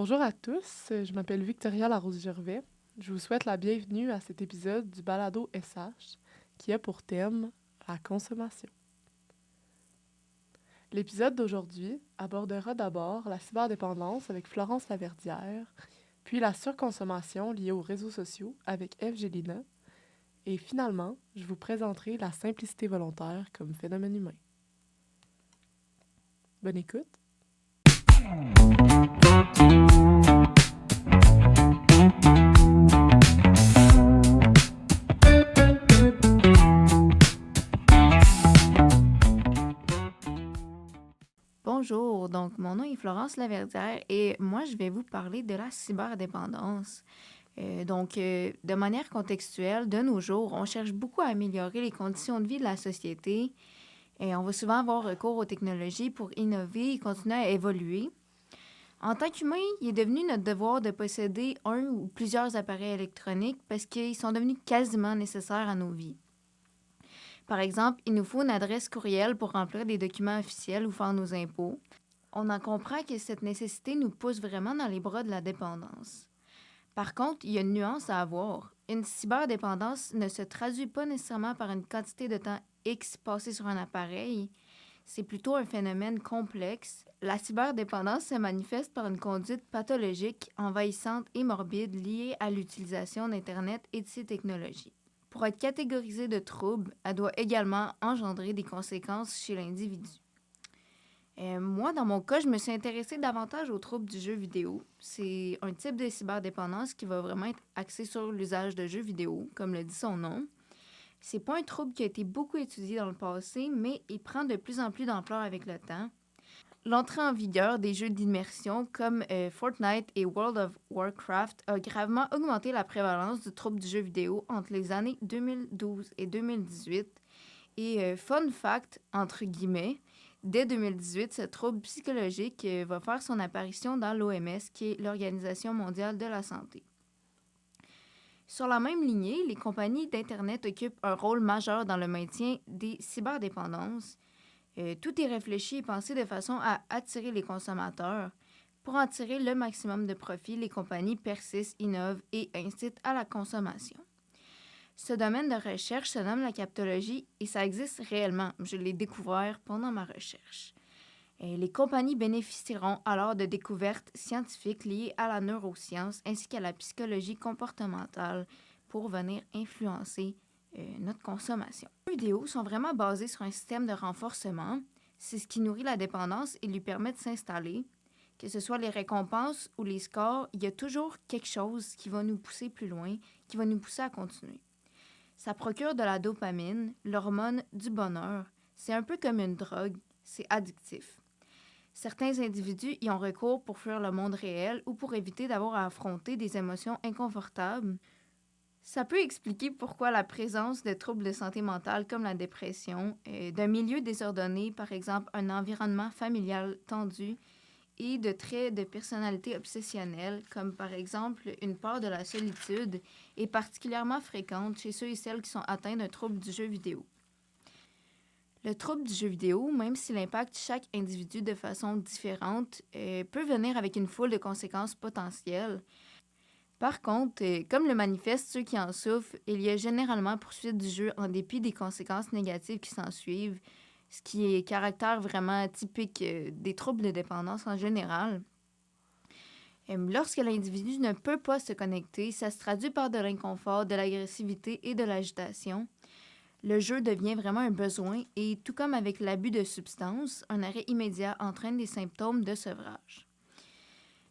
Bonjour à tous, je m'appelle Victoria Larose-Gervais. Je vous souhaite la bienvenue à cet épisode du Balado SH qui a pour thème la consommation. L'épisode d'aujourd'hui abordera d'abord la cyberdépendance avec Florence Laverdière, puis la surconsommation liée aux réseaux sociaux avec Eve Gélina, et finalement, je vous présenterai la simplicité volontaire comme phénomène humain. Bonne écoute! Bonjour, donc mon nom est Florence Laverdière et moi je vais vous parler de la cyberdépendance. De manière contextuelle, de nos jours, on cherche beaucoup à améliorer les conditions de vie de la société et on va souvent avoir recours aux technologies pour innover et continuer à évoluer. En tant qu'humain, il est devenu notre devoir de posséder un ou plusieurs appareils électroniques parce qu'ils sont devenus quasiment nécessaires à nos vies. Par exemple, il nous faut une adresse courriel pour remplir des documents officiels ou faire nos impôts. On en comprend que cette nécessité nous pousse vraiment dans les bras de la dépendance. Par contre, il y a une nuance à avoir. Une cyberdépendance ne se traduit pas nécessairement par une quantité de temps X passé sur un appareil. C'est plutôt un phénomène complexe. La cyberdépendance se manifeste par une conduite pathologique, envahissante et morbide liée à l'utilisation d'Internet et de ses technologies. Pour être catégorisée de trouble, elle doit également engendrer des conséquences chez l'individu. Moi, dans mon cas, je me suis intéressée davantage aux troubles du jeu vidéo. C'est un type de cyberdépendance qui va vraiment être axé sur l'usage de jeux vidéo, comme le dit son nom. C'est pas un trouble qui a été beaucoup étudié dans le passé, mais il prend de plus en plus d'ampleur avec le temps. L'entrée en vigueur des jeux d'immersion comme Fortnite et World of Warcraft a gravement augmenté la prévalence du trouble du jeu vidéo entre les années 2012 et 2018. Et fun fact, entre guillemets, dès 2018, ce trouble psychologique va faire son apparition dans l'OMS, qui est l'Organisation mondiale de la santé. Sur la même lignée, les compagnies d'Internet occupent un rôle majeur dans le maintien des cyberdépendances. Tout est réfléchi et pensé de façon à attirer les consommateurs. Pour en tirer le maximum de profit, les compagnies persistent, innovent et incitent à la consommation. Ce domaine de recherche se nomme la captologie et ça existe réellement. Je l'ai découvert pendant ma recherche. Les compagnies bénéficieront alors de découvertes scientifiques liées à la neuroscience ainsi qu'à la psychologie comportementale pour venir influencer notre consommation. Les jeux vidéo sont vraiment basés sur un système de renforcement. C'est ce qui nourrit la dépendance et lui permet de s'installer. Que ce soit les récompenses ou les scores, il y a toujours quelque chose qui va nous pousser plus loin, qui va nous pousser à continuer. Ça procure de la dopamine, l'hormone du bonheur. C'est un peu comme une drogue, c'est addictif. Certains individus y ont recours pour fuir le monde réel ou pour éviter d'avoir à affronter des émotions inconfortables. Ça peut expliquer pourquoi la présence de troubles de santé mentale comme la dépression, d'un milieu désordonné, par exemple un environnement familial tendu, et de traits de personnalité obsessionnelle, comme par exemple une peur de la solitude, est particulièrement fréquente chez ceux et celles qui sont atteints d'un trouble du jeu vidéo. Le trouble du jeu vidéo, même s'il impacte chaque individu de façon différente, peut venir avec une foule de conséquences potentielles. Par contre, comme le manifestent ceux qui en souffrent, il y a généralement poursuite du jeu en dépit des conséquences négatives qui s'ensuivent, ce qui est caractère vraiment typique des troubles de dépendance en général. Lorsque l'individu ne peut pas se connecter, ça se traduit par de l'inconfort, de l'agressivité et de l'agitation. Le jeu devient vraiment un besoin et, tout comme avec l'abus de substances, un arrêt immédiat entraîne des symptômes de sevrage.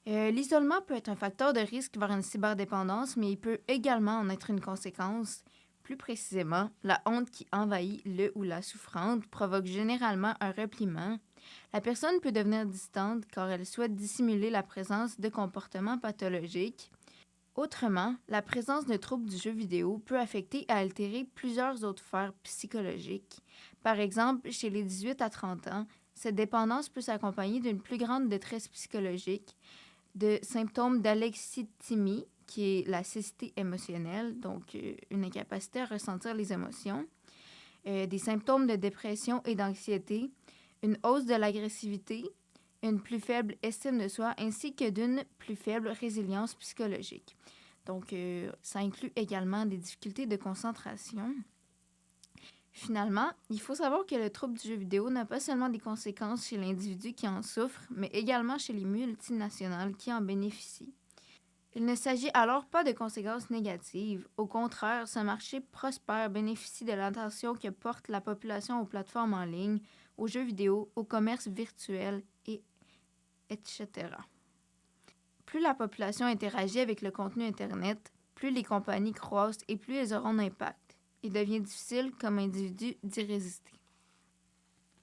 L'isolement peut être un facteur de risque vers une cyberdépendance, mais il peut également en être une conséquence. Plus précisément, la honte qui envahit le ou la souffrante provoque généralement un repliement. La personne peut devenir distante car elle souhaite dissimuler la présence de comportements pathologiques. Autrement, la présence de troubles du jeu vidéo peut affecter et altérer plusieurs autres sphères psychologiques. Par exemple, chez les 18 à 30 ans, cette dépendance peut s'accompagner d'une plus grande détresse psychologique, de symptômes d'alexithymie, qui est la cécité émotionnelle, donc une incapacité à ressentir les émotions, des symptômes de dépression et d'anxiété, une hausse de l'agressivité, une plus faible estime de soi ainsi que d'une plus faible résilience psychologique. Donc, ça inclut également des difficultés de concentration. Finalement, il faut savoir que le trouble du jeu vidéo n'a pas seulement des conséquences chez l'individu qui en souffre, mais également chez les multinationales qui en bénéficient. Il ne s'agit alors pas de conséquences négatives. Au contraire, ce marché prospère bénéficie de l'attention que porte la population aux plateformes en ligne, aux jeux vidéo, au commerce virtuel, et etc. Plus la population interagit avec le contenu Internet, plus les compagnies croissent et plus elles auront d'impact. Il devient difficile, comme individu, d'y résister.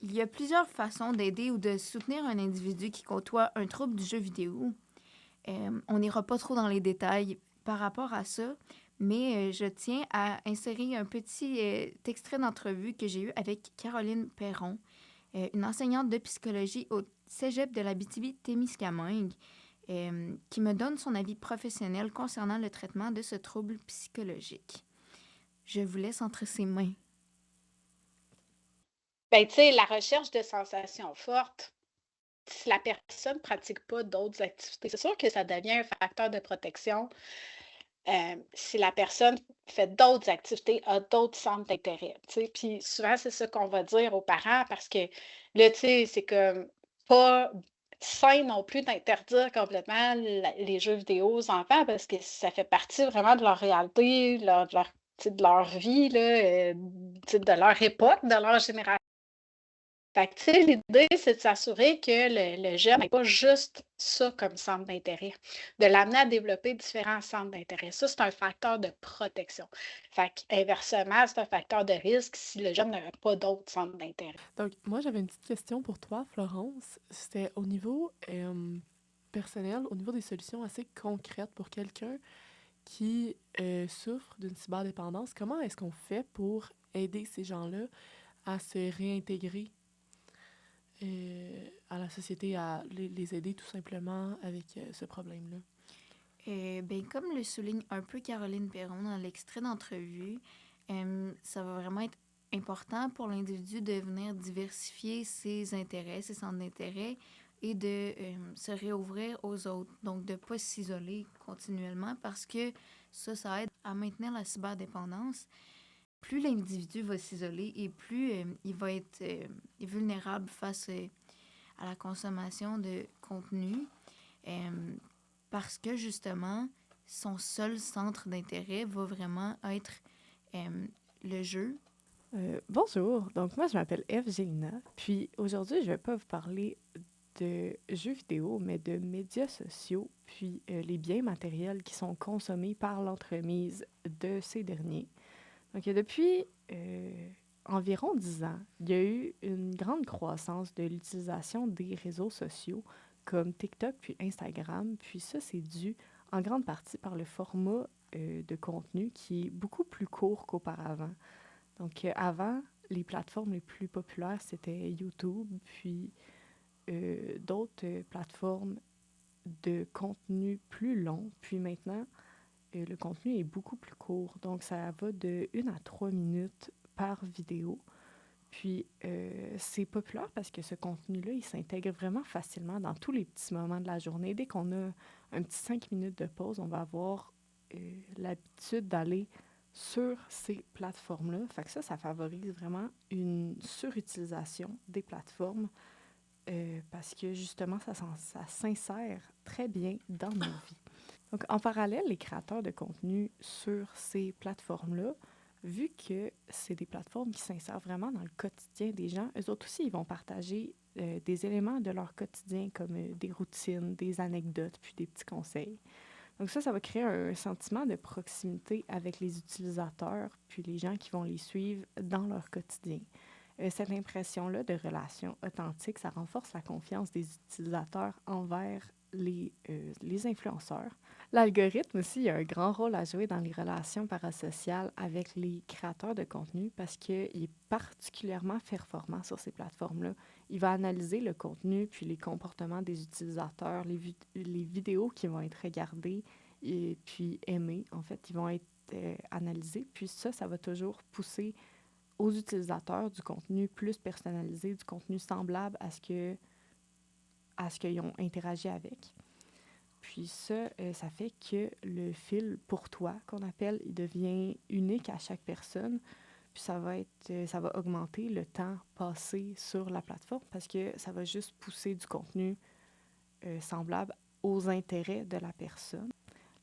Il y a plusieurs façons d'aider ou de soutenir un individu qui côtoie un trouble du jeu vidéo. On n'ira pas trop dans les détails par rapport à ça, mais je tiens à insérer un petit extrait d'entrevue que j'ai eu avec Caroline Perron, une enseignante de psychologie au Cégep de l'Abitibi-Témiscamingue, qui me donne son avis professionnel concernant le traitement de ce trouble psychologique. Je vous laisse entre ses mains. Ben, tu sais, la recherche de sensations fortes, si la personne ne pratique pas d'autres activités, c'est sûr que ça devient un facteur de protection. Si la personne fait d'autres activités, a d'autres centres d'intérêt, tu sais. Puis souvent, c'est ça qu'on va dire aux parents parce que là, tu sais, c'est comme pas sain non plus d'interdire complètement les jeux vidéo aux enfants parce que ça fait partie vraiment de leur réalité, tu sais, de leur vie, là, tu sais, de leur époque, de leur génération. Fait que, tu sais, l'idée, c'est de s'assurer que le jeune n'ait pas juste ça comme centre d'intérêt, de l'amener à développer différents centres d'intérêt. Ça, c'est un facteur de protection. Fait qu'inversement, c'est un facteur de risque si le jeune n'a pas d'autres centres d'intérêt. Donc, moi, j'avais une petite question pour toi, Florence. C'était au niveau personnel, au niveau des solutions assez concrètes pour quelqu'un qui souffre d'une cyberdépendance. Comment est-ce qu'on fait pour aider ces gens-là à se réintégrer à la société, à les aider tout simplement avec ce problème-là? Comme le souligne un peu Caroline Perron dans l'extrait d'entrevue, ça va vraiment être important pour l'individu de venir diversifier ses intérêts, ses centres d'intérêt et de se réouvrir aux autres. Donc, de ne pas s'isoler continuellement parce que ça aide à maintenir la cyberdépendance. Plus l'individu va s'isoler et plus il va être vulnérable face à la consommation de contenu. Parce que justement, son seul centre d'intérêt va vraiment être le jeu. Bonjour, donc moi je m'appelle Eve Gélina, puis aujourd'hui je vais pas vous parler de jeux vidéo, mais de médias sociaux, puis les biens matériels qui sont consommés par l'entremise de ces derniers. Donc depuis environ 10 ans, il y a eu une grande croissance de l'utilisation des réseaux sociaux comme TikTok puis Instagram, puis ça c'est dû en grande partie par le format de contenu qui est beaucoup plus court qu'auparavant. Donc, avant, les plateformes les plus populaires, c'était YouTube, puis d'autres plateformes de contenu plus long. Puis maintenant, le contenu est beaucoup plus court. Donc, ça va de 1 à 3 minutes par vidéo. Puis, c'est populaire parce que ce contenu-là, il s'intègre vraiment facilement dans tous les petits moments de la journée. Dès qu'on a un petit 5 minutes de pause, on va avoir l'habitude d'aller sur ces plateformes-là. Fait que ça favorise vraiment une surutilisation des plateformes parce que justement, ça s'insère très bien dans nos vies. Donc, en parallèle, les créateurs de contenu sur ces plateformes-là, vu que c'est des plateformes qui s'insèrent vraiment dans le quotidien des gens, eux autres aussi, ils vont partager des éléments de leur quotidien comme des routines, des anecdotes, puis des petits conseils. Donc ça va créer un sentiment de proximité avec les utilisateurs, puis les gens qui vont les suivre dans leur quotidien. Cette impression-là de relation authentique, ça renforce la confiance des utilisateurs envers les influenceurs. L'algorithme aussi a un grand rôle à jouer dans les relations parasociales avec les créateurs de contenu parce qu'il est particulièrement performant sur ces plateformes-là. Il va analyser le contenu puis les comportements des utilisateurs, les vidéos qui vont être regardées et puis aimées. En fait, ils vont être analysés. Puis ça va toujours pousser aux utilisateurs du contenu plus personnalisé, du contenu semblable à ce que à ce qu'ils ont interagi avec. Puis ça, ça fait que le fil pour toi, qu'on appelle, il devient unique à chaque personne. Puis ça va augmenter le temps passé sur la plateforme parce que ça va juste pousser du contenu semblable aux intérêts de la personne.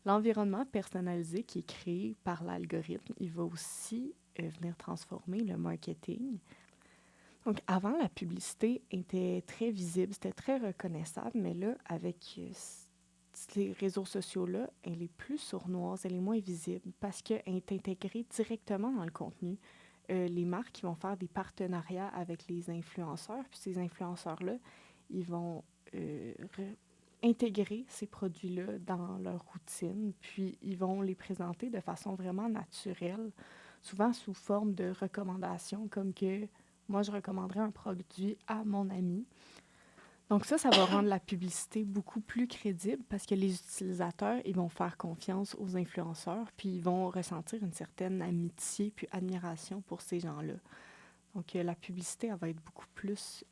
L'environnement personnalisé qui est créé par l'algorithme, il va aussi venir transformer le marketing. Donc, avant, la publicité était très visible, c'était très reconnaissable, mais là, avec ces réseaux sociaux-là, elle est plus sournoise, elle est moins visible parce qu'elle est intégrée directement dans le contenu. Les marques ils vont faire des partenariats avec les influenceurs, puis ces influenceurs-là, ils vont intégrer ces produits-là dans leur routine, puis ils vont les présenter de façon vraiment naturelle, souvent sous forme de recommandations, comme que moi, je recommanderais un produit à mon ami. Donc ça va rendre la publicité beaucoup plus crédible parce que les utilisateurs, ils vont faire confiance aux influenceurs, puis ils vont ressentir une certaine amitié puis admiration pour ces gens-là. Donc la publicité, elle va être beaucoup plus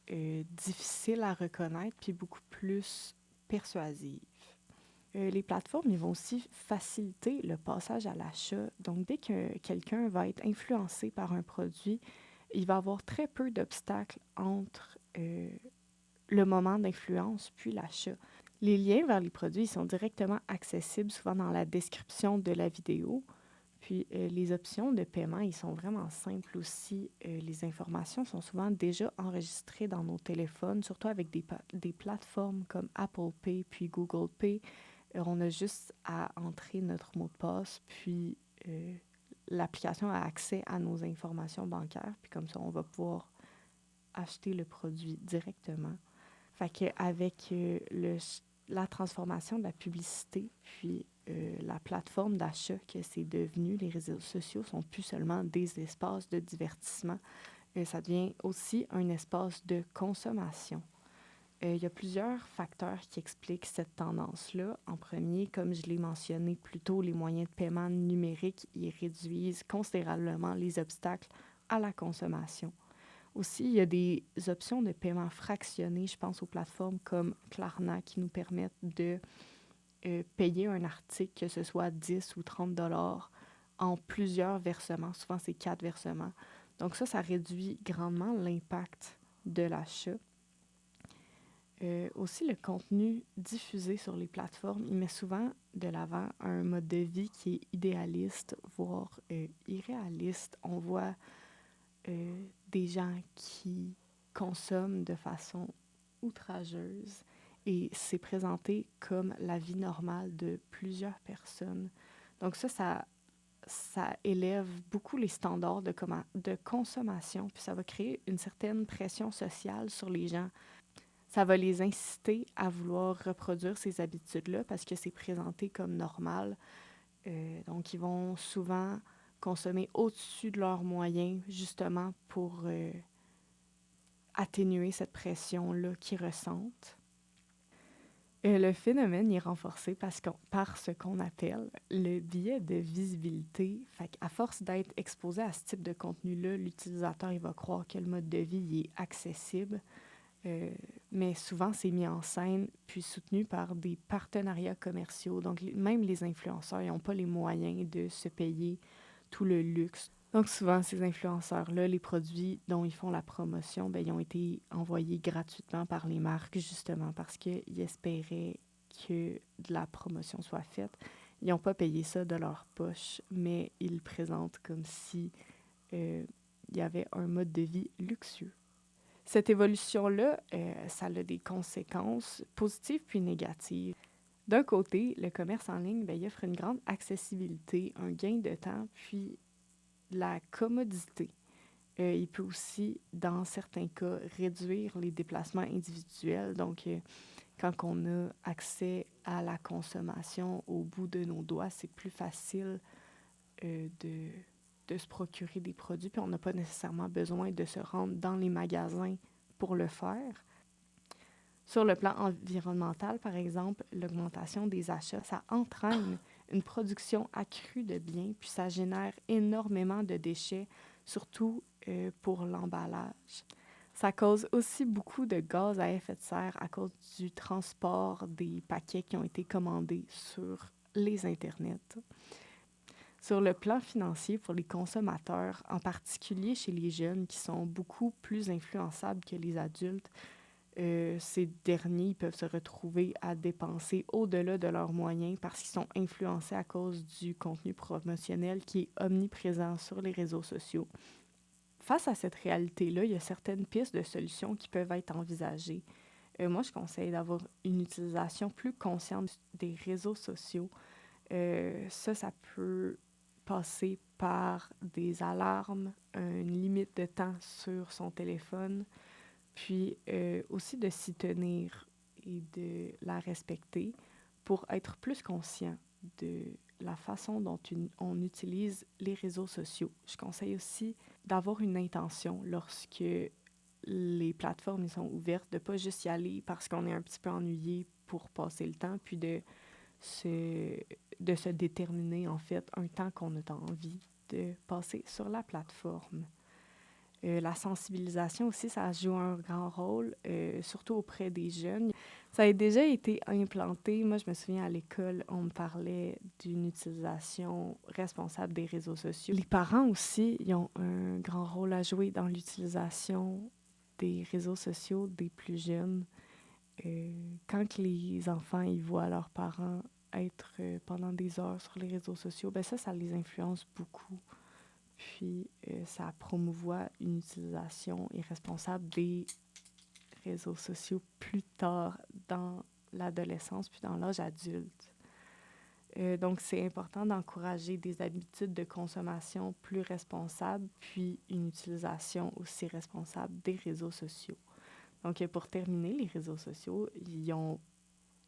difficile à reconnaître puis beaucoup plus persuasive. Les plateformes, ils vont aussi faciliter le passage à l'achat. Donc dès que quelqu'un va être influencé par un produit, il va y avoir très peu d'obstacles entre le moment d'influence puis l'achat. Les liens vers les produits ils sont directement accessibles, souvent dans la description de la vidéo. Puis les options de paiement, ils sont vraiment simples aussi. Les informations sont souvent déjà enregistrées dans nos téléphones, surtout avec des plateformes comme Apple Pay puis Google Pay. On a juste à entrer notre mot de passe, puis l'application a accès à nos informations bancaires, puis comme ça, on va pouvoir acheter le produit directement. Fait qu'avec la transformation de la publicité, puis la plateforme d'achat que c'est devenu, les réseaux sociaux sont plus seulement des espaces de divertissement, ça devient aussi un espace de consommation. Il y a plusieurs facteurs qui expliquent cette tendance-là. En premier, comme je l'ai mentionné plus tôt, les moyens de paiement numériques ils réduisent considérablement les obstacles à la consommation. Aussi, il y a des options de paiement fractionné. Je pense aux plateformes comme Klarna qui nous permettent de payer un article, que ce soit 10 ou 30 dollars, en plusieurs versements. Souvent, c'est 4 versements. Donc ça réduit grandement l'impact de l'achat. Aussi, le contenu diffusé sur les plateformes, il met souvent de l'avant un mode de vie qui est idéaliste, voire irréaliste. On voit des gens qui consomment de façon outrageuse et c'est présenté comme la vie normale de plusieurs personnes. Donc ça élève beaucoup les standards de consommation, puis ça va créer une certaine pression sociale sur les gens. Ça va les inciter à vouloir reproduire ces habitudes-là parce que c'est présenté comme normal. Donc, ils vont souvent consommer au-dessus de leurs moyens, justement pour atténuer cette pression-là qu'ils ressentent. Le phénomène est renforcé par ce qu'on appelle le biais de visibilité. Fait qu'à force d'être exposé à ce type de contenu-là, l'utilisateur il va croire que le mode de vie il est accessible. Mais souvent, c'est mis en scène puis soutenu par des partenariats commerciaux. Donc, même les influenceurs, ils n'ont pas les moyens de se payer tout le luxe. Donc, souvent, ces influenceurs-là, les produits dont ils font la promotion, bien, ils ont été envoyés gratuitement par les marques, justement parce qu'ils espéraient que de la promotion soit faite. Ils n'ont pas payé ça de leur poche, mais ils le présentent comme si il y avait un mode de vie luxueux. Cette évolution-là, ça a des conséquences positives puis négatives. D'un côté, le commerce en ligne, bien, il offre une grande accessibilité, un gain de temps, puis la commodité. Il peut aussi, dans certains cas, réduire les déplacements individuels. Donc, quand on a accès à la consommation au bout de nos doigts, c'est plus facile de se procurer des produits, puis on n'a pas nécessairement besoin de se rendre dans les magasins pour le faire. Sur le plan environnemental, par exemple, l'augmentation des achats, ça entraîne une production accrue de biens, puis ça génère énormément de déchets, surtout pour l'emballage. Ça cause aussi beaucoup de gaz à effet de serre à cause du transport des paquets qui ont été commandés sur les Internets. Sur le plan financier, pour les consommateurs, en particulier chez les jeunes qui sont beaucoup plus influençables que les adultes, ces derniers peuvent se retrouver à dépenser au-delà de leurs moyens parce qu'ils sont influencés à cause du contenu promotionnel qui est omniprésent sur les réseaux sociaux. Face à cette réalité-là, il y a certaines pistes de solutions qui peuvent être envisagées. Moi, je conseille d'avoir une utilisation plus consciente des réseaux sociaux. Ça peut passer par des alarmes, une limite de temps sur son téléphone, puis aussi de s'y tenir et de la respecter pour être plus conscient de la façon dont on utilise les réseaux sociaux. Je conseille aussi d'avoir une intention lorsque les plateformes sont ouvertes, de ne pas juste y aller parce qu'on est un petit peu ennuyé pour passer le temps, puis de se déterminer, en fait, un temps qu'on a envie de passer sur la plateforme. La sensibilisation aussi, ça joue un grand rôle, surtout auprès des jeunes. Ça a déjà été implanté. Moi, je me souviens à l'école, on me parlait d'une utilisation responsable des réseaux sociaux. Les parents aussi, ils ont un grand rôle à jouer dans l'utilisation des réseaux sociaux des plus jeunes. Quand que les enfants ils voient leurs parents être pendant des heures sur les réseaux sociaux, ben ça les influence beaucoup. Puis, ça promouvoit une utilisation irresponsable des réseaux sociaux plus tard dans l'adolescence puis dans l'âge adulte. Donc, c'est important d'encourager des habitudes de consommation plus responsables puis une utilisation aussi responsable des réseaux sociaux. Donc, pour terminer, les réseaux sociaux, ils ont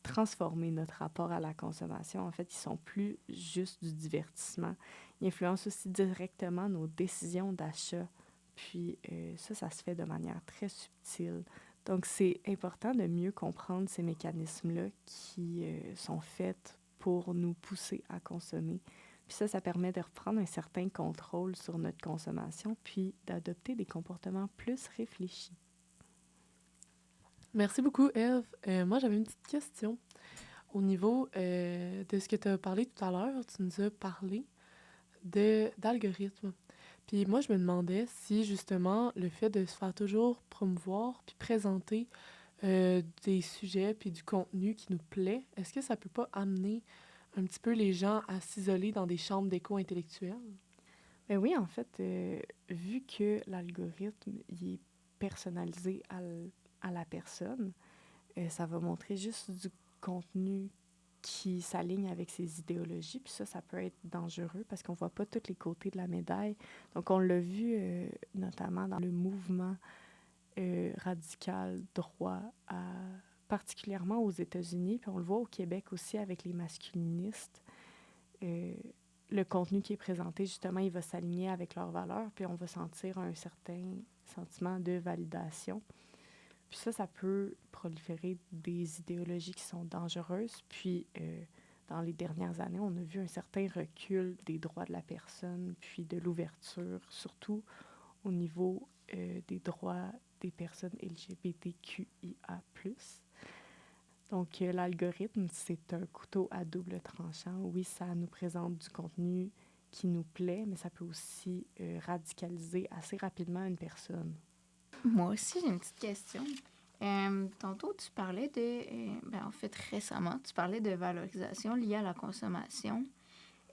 transformé notre rapport à la consommation. En fait, ils sont plus juste du divertissement. Ils influencent aussi directement nos décisions d'achat. Puis ça se fait de manière très subtile. Donc, c'est important de mieux comprendre ces mécanismes-là qui sont faits pour nous pousser à consommer. Puis ça permet de reprendre un certain contrôle sur notre consommation, puis d'adopter des comportements plus réfléchis. Merci beaucoup, Eve. Moi, j'avais une petite question. Au niveau de ce que tu as parlé tout à l'heure, tu nous as parlé d'algorithmes. Puis moi, je me demandais si justement le fait de se faire toujours promouvoir puis présenter des sujets puis du contenu qui nous plaît, est-ce que ça peut pas amener un petit peu les gens à s'isoler dans des chambres d'écho intellectuelles? Ben oui, en fait, vu que l'algorithme il est personnalisé à la personne, ça va montrer juste du contenu qui s'aligne avec ses idéologies. Puis ça peut être dangereux parce qu'on voit pas tous les côtés de la médaille. Donc, on l'a vu notamment dans le mouvement radical droit, particulièrement aux États-Unis. Puis on le voit au Québec aussi avec les masculinistes. Le contenu qui est présenté, justement, il va s'aligner avec leurs valeurs, puis on va sentir un certain sentiment de validation. Puis ça peut proliférer des idéologies qui sont dangereuses. Puis, dans les dernières années, on a vu un certain recul des droits de la personne, puis de l'ouverture, surtout au niveau des droits des personnes LGBTQIA+. Donc, l'algorithme, c'est un couteau à double tranchant. Oui, ça nous présente du contenu qui nous plaît, mais ça peut aussi radicaliser assez rapidement une personne. Moi aussi, j'ai une petite question. Tantôt, tu parlais en fait, récemment, tu parlais de valorisation liée à la consommation.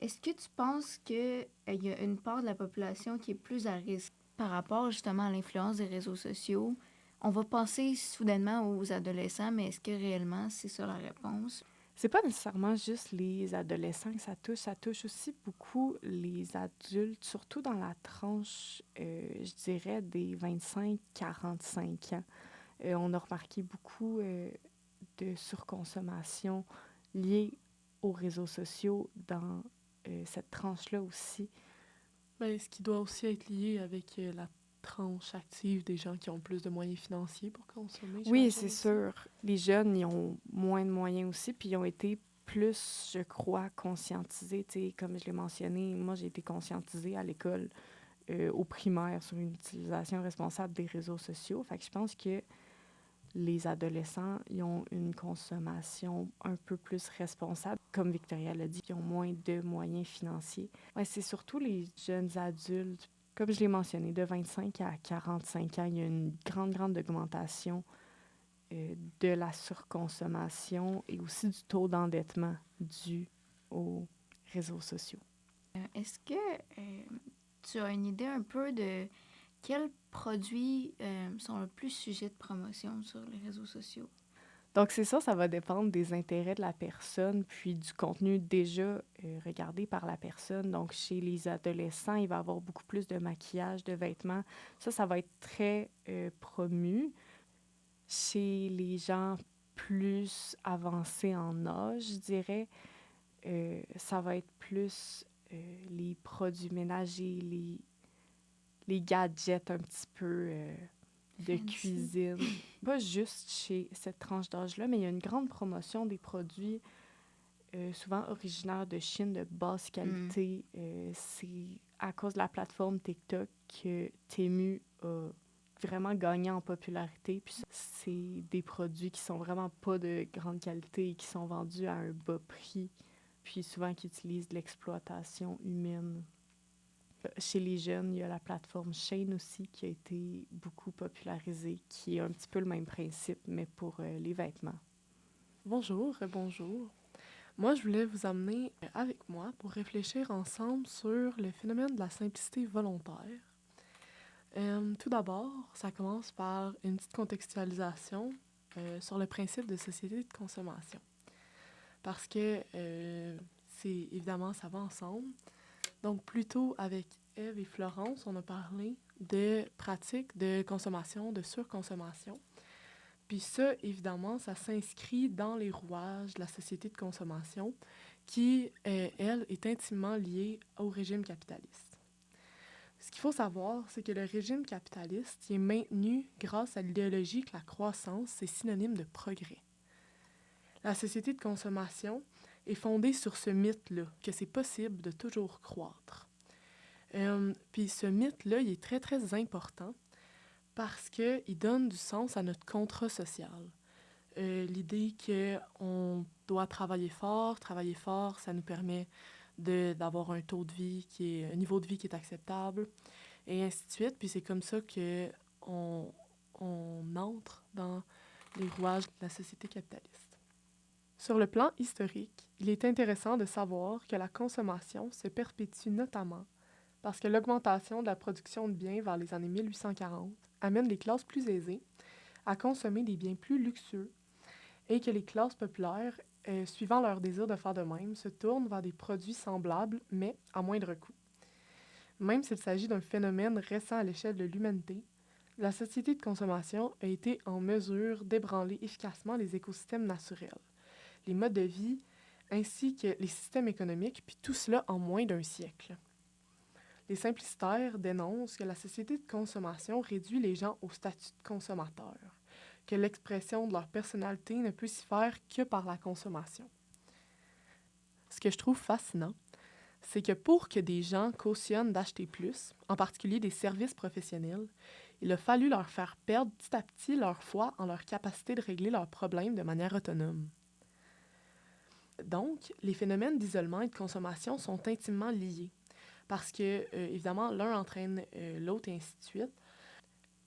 Est-ce que tu penses qu'il y a une part de la population qui est plus à risque par rapport justement à l'influence des réseaux sociaux? On va penser soudainement aux adolescents, mais est-ce que réellement c'est ça la réponse? C'est pas nécessairement juste les adolescents que ça touche aussi beaucoup les adultes, surtout dans la tranche, je dirais, des 25-45 ans. On a remarqué beaucoup de surconsommation liée aux réseaux sociaux dans cette tranche-là aussi. Ben, ce qui doit aussi être lié avec la tranche active des gens qui ont plus de moyens financiers pour consommer. Oui, c'est sûr. Les jeunes, ils ont moins de moyens aussi, puis ils ont été plus, je crois, conscientisés. Tu sais, comme je l'ai mentionné, moi, j'ai été conscientisée à l'école au primaire sur une utilisation responsable des réseaux sociaux. Fait que je pense que les adolescents, ils ont une consommation un peu plus responsable. Comme Victoria l'a dit, ils ont moins de moyens financiers. Ouais, c'est surtout les jeunes adultes. Comme je l'ai mentionné, de 25 à 45 ans, il y a une grande augmentation de la surconsommation et aussi du taux d'endettement dû aux réseaux sociaux. Est-ce que tu as une idée un peu de quels produits sont le plus sujets de promotion sur les réseaux sociaux? Donc, c'est ça va dépendre des intérêts de la personne, puis du contenu déjà regardé par la personne. Donc, chez les adolescents, il va y avoir beaucoup plus de maquillage, de vêtements. Ça va être très promu. Chez les gens plus avancés en âge, je dirais, ça va être plus les produits ménagers, les gadgets un petit peu de Fancy. cuisine. Pas juste chez cette tranche d'âge-là, mais il y a une grande promotion des produits souvent originaires de Chine, de basse qualité. C'est à cause de la plateforme TikTok que Temu a vraiment gagné en popularité. Puis c'est des produits qui sont vraiment pas de grande qualité et qui sont vendus à un bas prix, puis souvent qui utilisent de l'exploitation humaine. Chez les jeunes, il y a la plateforme Shein aussi qui a été beaucoup popularisée, qui est un petit peu le même principe, mais pour les vêtements. Bonjour. Moi, je voulais vous amener avec moi pour réfléchir ensemble sur le phénomène de la simplicité volontaire. Tout d'abord, ça commence par une petite contextualisation sur le principe de société de consommation. Parce que c'est évidemment, ça va ensemble. Donc, plus tôt avec Ève et Florence, on a parlé de pratiques de consommation, de surconsommation. Puis ça, évidemment, ça s'inscrit dans les rouages de la société de consommation qui, elle, est intimement liée au régime capitaliste. Ce qu'il faut savoir, c'est que le régime capitaliste il est maintenu grâce à l'idéologie que la croissance est synonyme de progrès. La société de consommation est fondée sur ce mythe-là, que c'est possible de toujours croître. Puis ce mythe-là, il est très important parce qu'il donne du sens à notre contrat social. L'idée qu'on doit travailler fort, ça nous permet d'avoir un taux de vie un niveau de vie qui est acceptable, et ainsi de suite. Puis c'est comme ça qu'on entre dans les rouages de la société capitaliste. Sur le plan historique, il est intéressant de savoir que la consommation se perpétue notamment parce que l'augmentation de la production de biens vers les années 1840 amène les classes plus aisées à consommer des biens plus luxueux et que les classes populaires, suivant leur désir de faire de même, se tournent vers des produits semblables, mais à moindre coût. Même s'il s'agit d'un phénomène récent à l'échelle de l'humanité, la société de consommation a été en mesure d'ébranler efficacement les écosystèmes naturels, les modes de vie, ainsi que les systèmes économiques, puis tout cela en moins d'un siècle. Les simplicitaires dénoncent que la société de consommation réduit les gens au statut de consommateur, que l'expression de leur personnalité ne peut s'y faire que par la consommation. Ce que je trouve fascinant, c'est que pour que des gens cautionnent d'acheter plus, en particulier des services professionnels, il a fallu leur faire perdre petit à petit leur foi en leur capacité de régler leurs problèmes de manière autonome. Donc, les phénomènes d'isolement et de consommation sont intimement liés, parce que, évidemment, l'un entraîne l'autre et ainsi de suite.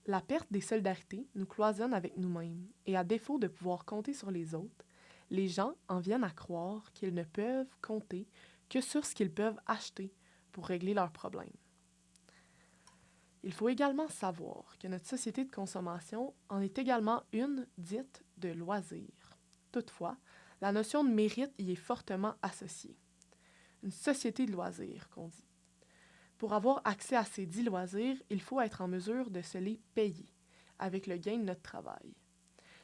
La perte des solidarités nous cloisonne avec nous-mêmes, et à défaut de pouvoir compter sur les autres, les gens en viennent à croire qu'ils ne peuvent compter que sur ce qu'ils peuvent acheter pour régler leurs problèmes. Il faut également savoir que notre société de consommation en est également une dite de loisir. Toutefois, la notion de mérite y est fortement associée. Une société de loisirs, qu'on dit. Pour avoir accès à ces dits loisirs, il faut être en mesure de se les payer avec le gain de notre travail.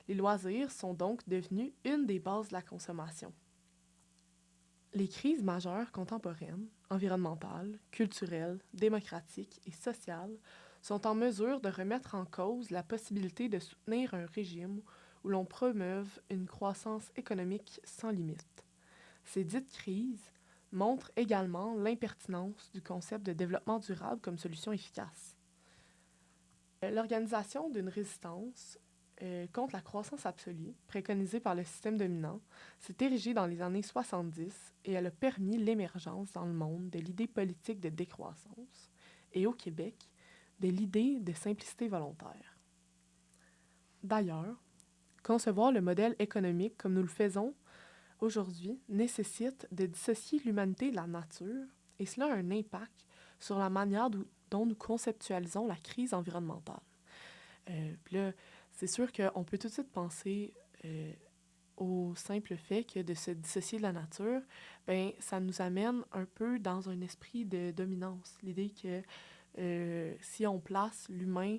Les loisirs sont donc devenus une des bases de la consommation. Les crises majeures contemporaines, environnementales, culturelles, démocratiques et sociales, sont en mesure de remettre en cause la possibilité de soutenir un régime où l'on promeuve une croissance économique sans limite. Ces dites crises montre également l'impertinence du concept de développement durable comme solution efficace. L'organisation d'une résistance contre la croissance absolue, préconisée par le système dominant, s'est érigée dans les années 70 et elle a permis l'émergence dans le monde de l'idée politique de décroissance et au Québec, de l'idée de simplicité volontaire. D'ailleurs, concevoir le modèle économique comme nous le faisons aujourd'hui nécessite de dissocier l'humanité de la nature et cela a un impact sur la manière dont nous conceptualisons la crise environnementale. Puis là, c'est sûr qu'on peut tout de suite penser au simple fait que de se dissocier de la nature, ben ça nous amène un peu dans un esprit de dominance. L'idée que si on place l'humain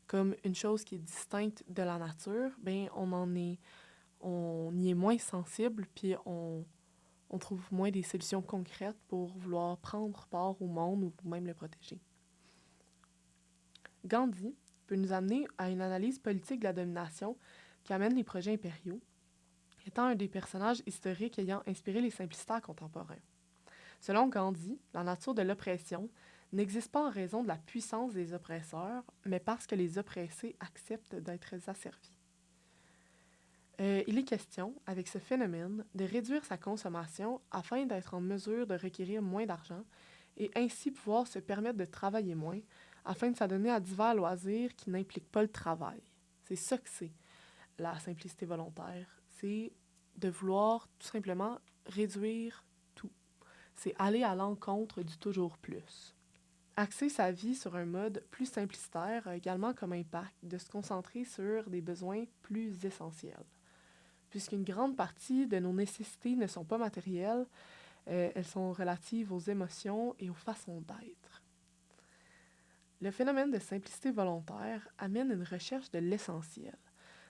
comme une chose qui est distincte de la nature, ben on y est moins sensible, puis on trouve moins des solutions concrètes pour vouloir prendre part au monde ou même le protéger. Gandhi peut nous amener à une analyse politique de la domination qui amène les projets impériaux, étant un des personnages historiques ayant inspiré les simplicitaires contemporains. Selon Gandhi, la nature de l'oppression n'existe pas en raison de la puissance des oppresseurs, mais parce que les oppressés acceptent d'être asservis. Il est question, avec ce phénomène, de réduire sa consommation afin d'être en mesure de requérir moins d'argent et ainsi pouvoir se permettre de travailler moins afin de s'adonner à divers loisirs qui n'impliquent pas le travail. C'est ça que c'est, la simplicité volontaire. C'est de vouloir tout simplement réduire tout. C'est aller à l'encontre du toujours plus. Axer sa vie sur un mode plus simplicitaire a également comme impact de se concentrer sur des besoins plus essentiels. Puisqu'une grande partie de nos nécessités ne sont pas matérielles, elles sont relatives aux émotions et aux façons d'être. Le phénomène de simplicité volontaire amène une recherche de l'essentiel,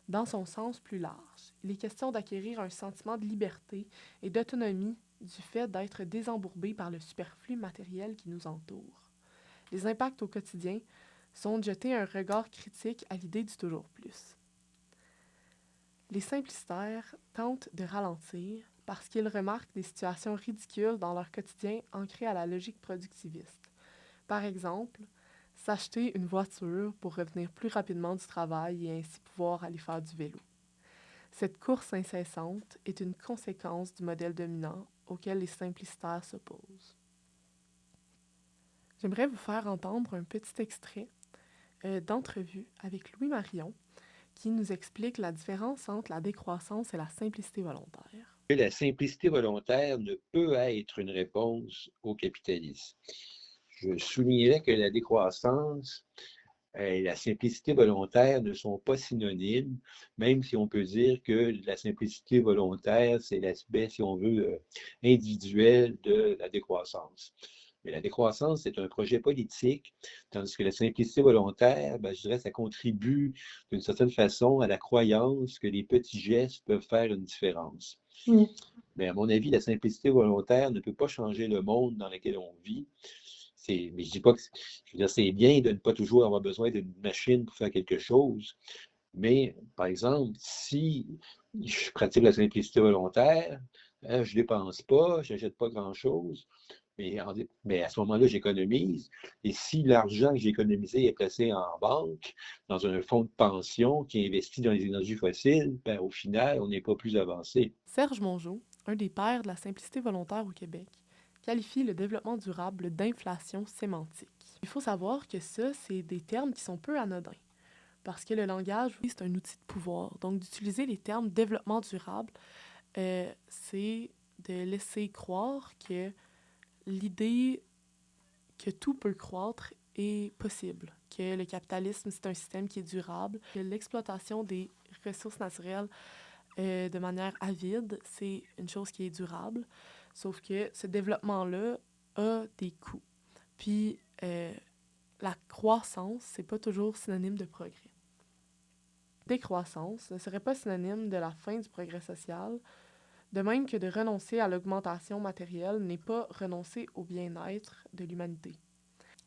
dans son sens plus large. Il est question d'acquérir un sentiment de liberté et d'autonomie du fait d'être désembourbé par le superflu matériel qui nous entoure. Les impacts au quotidien sont de jeter un regard critique à l'idée du toujours plus. Les simplicitaires tentent de ralentir parce qu'ils remarquent des situations ridicules dans leur quotidien ancrées à la logique productiviste. Par exemple, s'acheter une voiture pour revenir plus rapidement du travail et ainsi pouvoir aller faire du vélo. Cette course incessante est une conséquence du modèle dominant auquel les simplicitaires s'opposent. J'aimerais vous faire entendre un petit extrait d'entrevue avec Louis Marion, qui nous explique la différence entre la décroissance et la simplicité volontaire. La simplicité volontaire ne peut être une réponse au capitalisme. Je soulignerais que la décroissance et la simplicité volontaire ne sont pas synonymes, même si on peut dire que la simplicité volontaire, c'est l'aspect, si on veut, individuel de la décroissance. Mais la décroissance, c'est un projet politique, tandis que la simplicité volontaire, je dirais, ça contribue d'une certaine façon à la croyance que les petits gestes peuvent faire une différence. Mais à mon avis, la simplicité volontaire ne peut pas changer le monde dans lequel on vit. Mais je dis pas que, je veux dire, c'est bien de ne pas toujours avoir besoin d'une machine pour faire quelque chose. Mais, par exemple, si je pratique la simplicité volontaire, je ne dépense pas, je n'achète pas grand-chose, mais à ce moment-là, j'économise. Et si l'argent que j'ai économisé est placé en banque, dans un fonds de pension qui investit dans les énergies fossiles, au final, on n'est pas plus avancé. Serge Mongeau, un des pères de la simplicité volontaire au Québec, qualifie le développement durable d'inflation sémantique. Il faut savoir que ça, c'est des termes qui sont peu anodins, parce que le langage, oui, c'est un outil de pouvoir. Donc, d'utiliser les termes développement durable, c'est de laisser croire que l'idée que tout peut croître est possible, que le capitalisme, c'est un système qui est durable, que l'exploitation des ressources naturelles de manière avide, c'est une chose qui est durable, sauf que ce développement-là a des coûts. Puis, la croissance, c'est pas toujours synonyme de progrès. Décroissance ne serait pas synonyme de la fin du progrès social, de même que de renoncer à l'augmentation matérielle n'est pas renoncer au bien-être de l'humanité.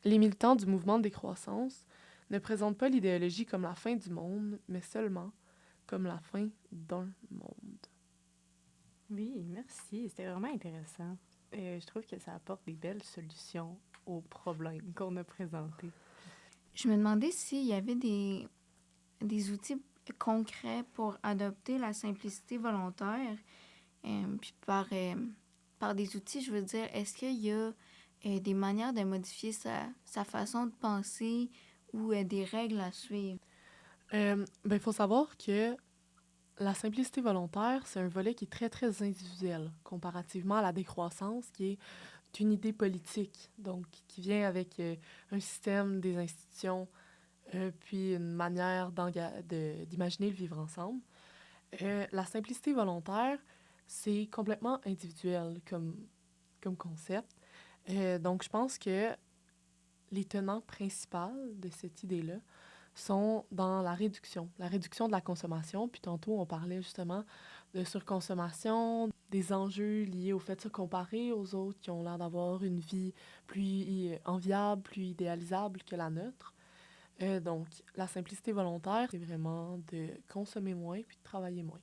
Les militants du mouvement de décroissance ne présentent pas l'idéologie comme la fin du monde, mais seulement comme la fin d'un monde. Oui, merci. C'était vraiment intéressant. Je trouve que ça apporte des belles solutions aux problèmes qu'on a présentés. Je me demandais s'il y avait des outils concrets pour adopter la simplicité volontaire. Puis par des outils, je veux dire, est-ce qu'il y a des manières de modifier sa façon de penser ou des règles à suivre? Il faut savoir que la simplicité volontaire, c'est un volet qui est très, très individuel, comparativement à la décroissance, qui est une idée politique, donc qui vient avec un système, des institutions, puis une manière d'imaginer le vivre ensemble. La simplicité volontaire, c'est complètement individuel comme concept. Donc, je pense que les tenants principaux de cette idée-là sont dans la réduction de la consommation. Puis tantôt, on parlait justement de surconsommation, des enjeux liés au fait de se comparer aux autres qui ont l'air d'avoir une vie plus enviable, plus idéalisable que la nôtre. Donc, la simplicité volontaire, c'est vraiment de consommer moins puis de travailler moins.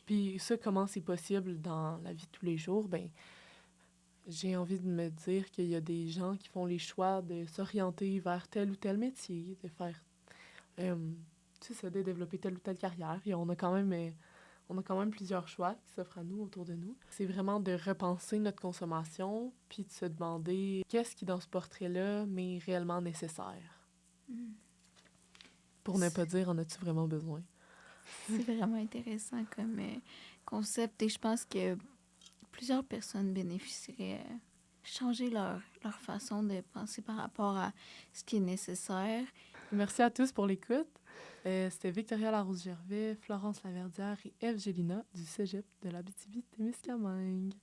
Puis ça, comment c'est possible dans la vie de tous les jours? Ben, j'ai envie de me dire qu'il y a des gens qui font les choix de s'orienter vers tel ou tel métier, de faire, tu sais, ça, de développer telle ou telle carrière. Et on a quand même plusieurs choix qui s'offrent à nous, autour de nous. C'est vraiment de repenser notre consommation, puis de se demander qu'est-ce qui, dans ce portrait-là, m'est réellement nécessaire. Pour ne pas dire, en as-tu vraiment besoin? C'est vraiment intéressant comme concept et je pense que plusieurs personnes bénéficieraient changer leur façon de penser par rapport à ce qui est nécessaire. Merci à tous pour l'écoute. C'était Victoria Larousse-Gervais, Florence Laverdière et Eve Gélina du Cégep de l'Abitibi-Témiscamingue.